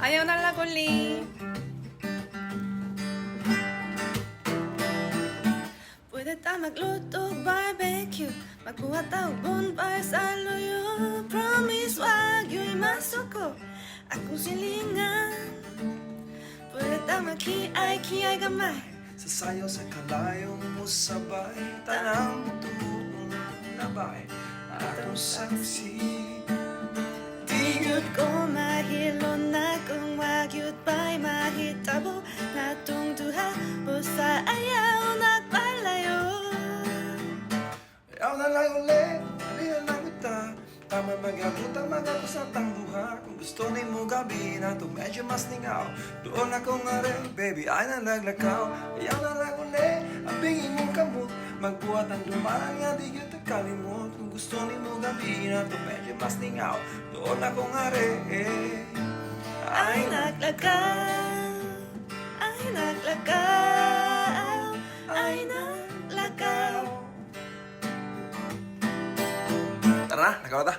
Ayaw na laguli. Pwede ta magluto, barbecue, magbuhat ta og bonfire sa luyo. Promise wag yo'y masuko akong silingan. Pwede ta magkiay gamay, Sasayaw sa kalayong musabay, tanang tutong labay, atong saksi. Tingod ko mahilo na kung wag yun pa'y mahitabo. Natong duha busa ayaw nagpalayo. Ayaw na lang ulit, halina lang kita. Tama mag-abutang mga kusantang duha. Kung gusto ni mo gabi na to medyo mas ningaw, doon ako nga rin, baby, ay nalaglakaw. Ayaw na lang ulit, ang bingin mong kamot, magbuhat ang dumarang nga di yun kalimot. Kung gusto ni mo gabi na to medyo mas ningaw, doon ako nga rin. Ay naglakaw, ay naglakaw, ay naglakaw. Tara na, nagawa ta.